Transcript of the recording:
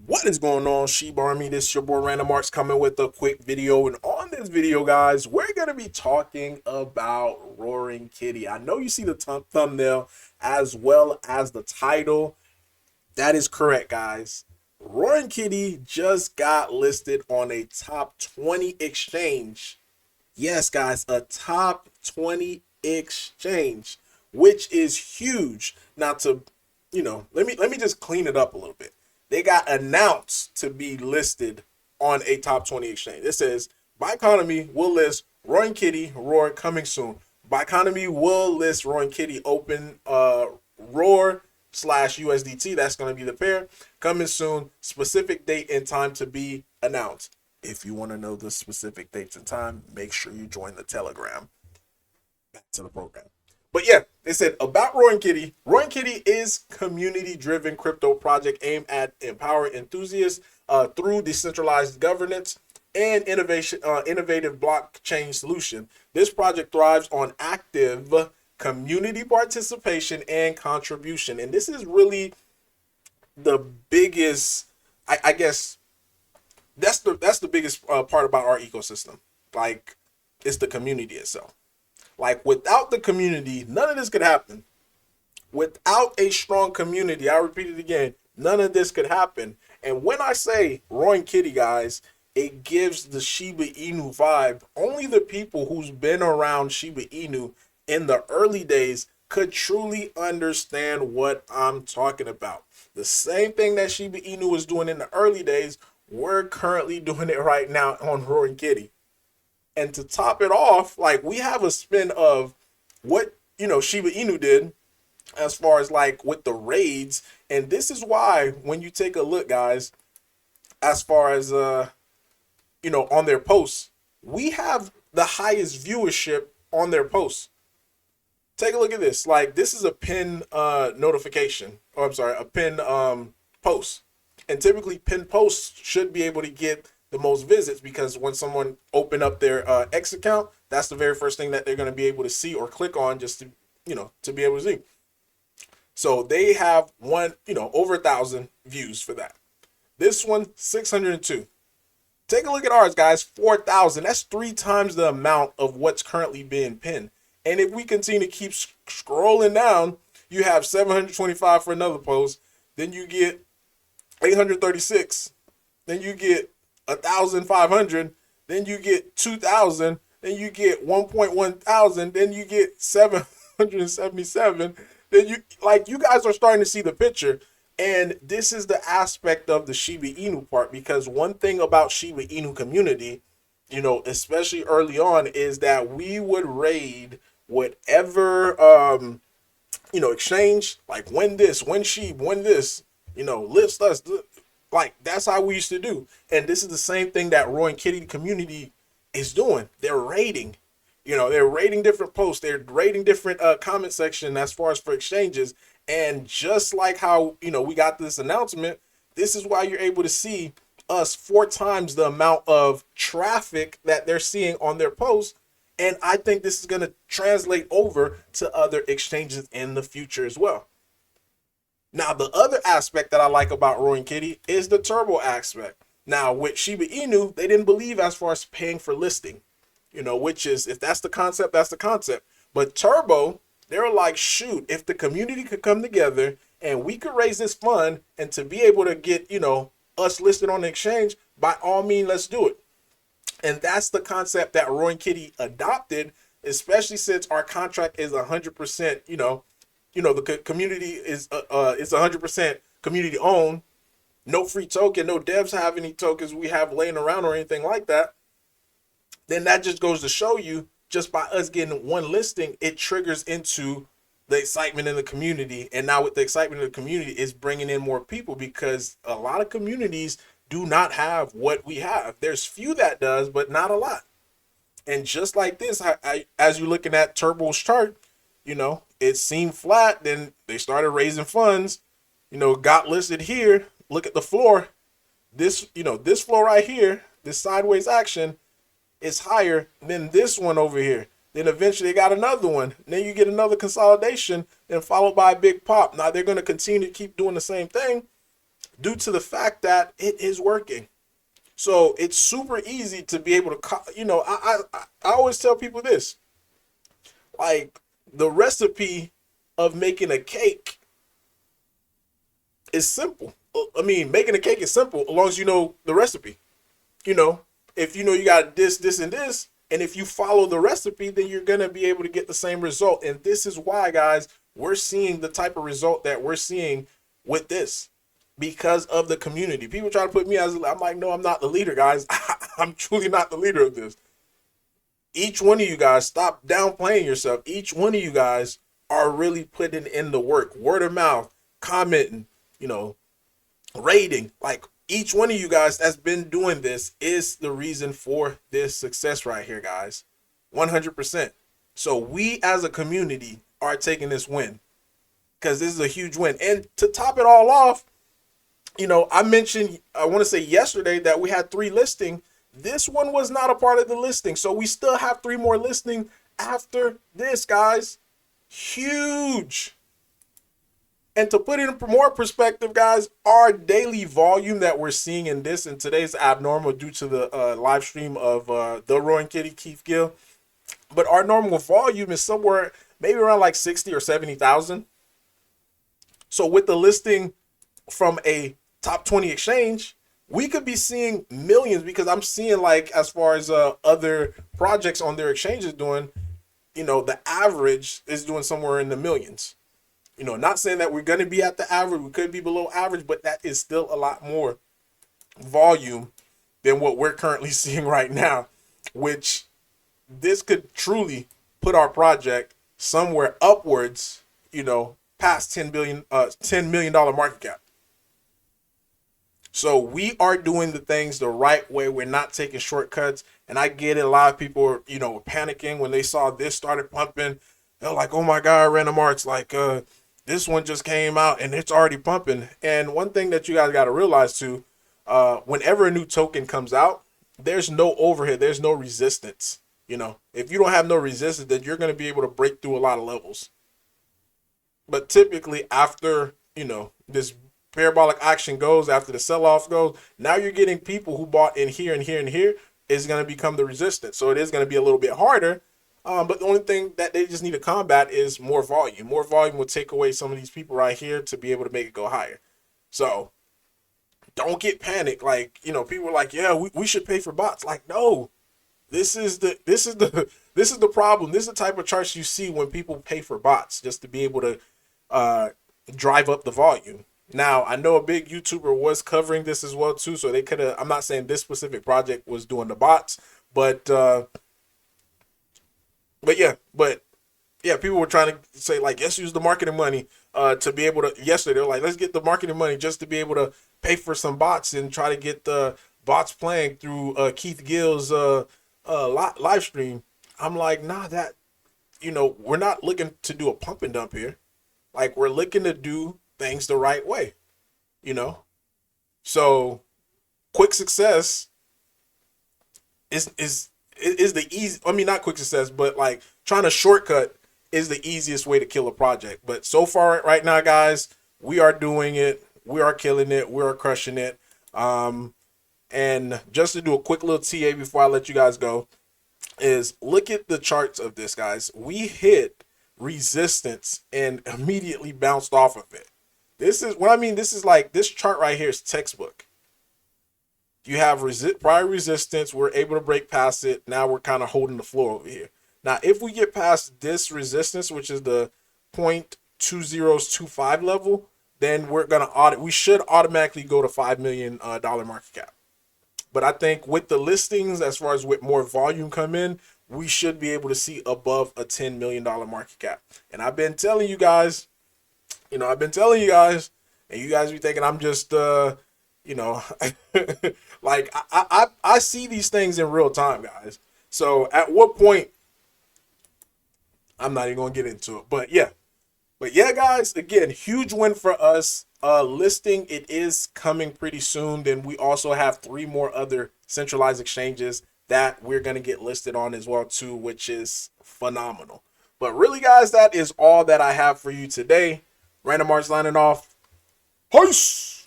What is going on, Shiba Army? This is your boy Random Arts coming with a quick video. And on this video, guys, we're going to be talking about Roaring Kitty. I know you see the thumbnail as well as the title. That is correct, guys. Roaring Kitty just got listed on a top 20 exchange. Yes, guys, a top 20 exchange, which is huge. Now, let me just clean it up a little bit. They got announced to be listed on a top 20 exchange. It says Bioeconomy will list Roaring Kitty Roar coming soon. Bioeconomy will list Roaring Kitty open Roar slash USDT. That's going to be the pair coming soon. Specific date and time to be announced. If you want to know the specific dates and time, make sure you join the Telegram. Back to the program. But yeah, they said about Roaring Kitty. Roaring Kitty is community-driven crypto project aimed at empowering enthusiasts through decentralized governance and innovative blockchain solution. This project thrives on active community participation and contribution, and this is really the biggest. I guess that's the biggest part about our ecosystem. Like, it's the community itself. Like, without the community, none of this could happen. Without a strong community, I repeat it again, none of this could happen. And when I say Roaring Kitty, guys, it gives the Shiba Inu vibe. Only the people who's been around Shiba Inu in the early days could truly understand what I'm talking about. The same thing that Shiba Inu was doing in the early days, we're currently doing it right now on Roaring Kitty. And to top it off, like, we have a spin of what, Shiba Inu did as far as like with the raids. And this is why when you take a look, guys, as far as, on their posts, we have the highest viewership on their posts. Take a look at this. Like, this is a pin notification. Or I'm sorry, a pin post. And typically pin posts should be able to get the most visits, because when someone open up their X account, that's the very first thing that they're going to be able to see or click on, just to be able to see. So they have over 1,000 views for that. This one, 602. Take a look at ours, guys, 4,000. That's 3 times the amount of what's currently being pinned. And if we continue to keep scrolling down, you have 725 for another post. Then you get 836. Then you get 1,500, then you get 2,000, then you get 1.1 thousand, then you get 777. Then you guys are starting to see the picture. And this is the aspect of the Shiba Inu part, because one thing about Shiba Inu community, especially early on, is that we would raid whatever exchange, like win this, win Sheeb, win this, list us. Like, that's how we used to do. And this is the same thing that Roaring Kitty community is doing. They're rating. They're rating different posts. They're rating different comment section as far as for exchanges. And just like how, we got this announcement, this is why you're able to see us 4 times the amount of traffic that they're seeing on their posts. And I think this is going to translate over to other exchanges in the future as well. Now, the other aspect that I like about Roaring Kitty is the turbo aspect. Now, with Shiba Inu, they didn't believe as far as paying for listing, which is, if that's the concept, that's the concept. But turbo, they were like, shoot, if the community could come together and we could raise this fund and to be able to get, us listed on the exchange, by all means, let's do it. And that's the concept that Roaring Kitty adopted, especially since our contract is 100%, the community is it's 100% community owned. No free token, no devs have any tokens we have laying around or anything like that. Then that just goes to show you, just by us getting one listing, it triggers into the excitement in the community. And now with the excitement in the community, it's bringing in more people, because a lot of communities do not have what we have. There's few that does, but not a lot. And just like this, as you're looking at Turbo's chart, it seemed flat. Then they started raising funds, got listed here. Look at the floor. This floor right here, this sideways action is higher than this one over here. Then eventually they got another one. Then you get another consolidation, then followed by a big pop. Now they're going to continue to keep doing the same thing. due to the fact that it is working. So it's super easy to be able to, I always tell people this, like the recipe of making a cake is simple. I mean, making a cake is simple as long as you know the recipe. You know, if you know you got this, and this, and if you follow the recipe, then you're going to be able to get the same result. And this is why, guys, we're seeing the type of result that we're seeing with this because of the community. People try to put me as, I'm like, no, I'm not the leader, guys. I'm truly not the leader of this. Each one of you guys, stop downplaying yourself. Each one of you guys are really putting in the work, word of mouth, commenting, rating. Like each one of you guys that's been doing this is the reason for this success right here, guys. 100%. So we as a community are taking this win because this is a huge win. And to top it all off, I mentioned, I want to say yesterday that we had 3 listing. This one was not a part of the listing. So we still have 3 more listing after this, guys. Huge. And to put it in more perspective, guys, our daily volume that we're seeing in this, and today's abnormal due to the live stream of the Roaring Kitty, Keith Gill. But our normal volume is somewhere maybe around like 60 or 70,000. So with the listing from a top 20 exchange, we could be seeing millions, because I'm seeing, like, as far as other projects on their exchanges doing, the average is doing somewhere in the millions. Not saying that we're going to be at the average. We could be below average, but that is still a lot more volume than what we're currently seeing right now, which this could truly put our project somewhere upwards, past $10 million market cap. So we are doing the things the right way. We're not taking shortcuts. And I get it. A lot of people were panicking when they saw this started pumping. They're like, oh my God, Random Arts, like, this one just came out and it's already pumping. And one thing that you guys got to realize too, whenever a new token comes out, there's no overhead. There's no resistance. If you don't have no resistance, then you're going to be able to break through a lot of levels. But typically after, this parabolic action goes, after the sell-off goes, now you're getting people who bought in here and here and here is going to become the resistance. So it is going to be a little bit harder. But the only thing that they just need to combat is more volume. More volume will take away some of these people right here to be able to make it go higher. So don't get panicked. Like, people are like, yeah, we should pay for bots. Like, no, this is the problem. This is the type of charts you see when people pay for bots just to be able to drive up the volume. Now, I know a big YouTuber was covering this as well too, so they could have, I'm not saying this specific project was doing the bots, but yeah, people were trying to say, like, let's use the marketing money to be able to, yesterday, they're like, let's get the marketing money just to be able to pay for some bots and try to get the bots playing through Keith Gill's live stream. I'm like, nah, that, we're not looking to do a pump and dump here. Like, we're looking to do things the right way, So quick success is the easy, I mean, not quick success, but like trying to shortcut is the easiest way to kill a project. But so far right now, guys, we are doing it. We are killing it. We are crushing it. And just to do a quick little TA before I let you guys go is look at the charts of this, guys. We hit resistance and immediately bounced off of it. This is what I mean. This is like, this chart right here is textbook. You have prior resistance. We're able to break past it. Now we're kind of holding the floor over here. Now, if we get past this resistance, which is the 0.2025 level, then we're going to we should automatically go to $5 million market cap. But I think with the listings, as far as with more volume come in, we should be able to see above a $10 million market cap. And I've been telling you guys, and you guys be thinking I'm just, like I see these things in real time, guys. So at what point, I'm not even going to get into it, but yeah, guys, again, huge win for us. Listing, it is coming pretty soon. Then we also have 3 more other centralized exchanges that we're going to get listed on as well too, which is phenomenal. But really, guys, that is all that I have for you today. Random Arts signing off. Peace.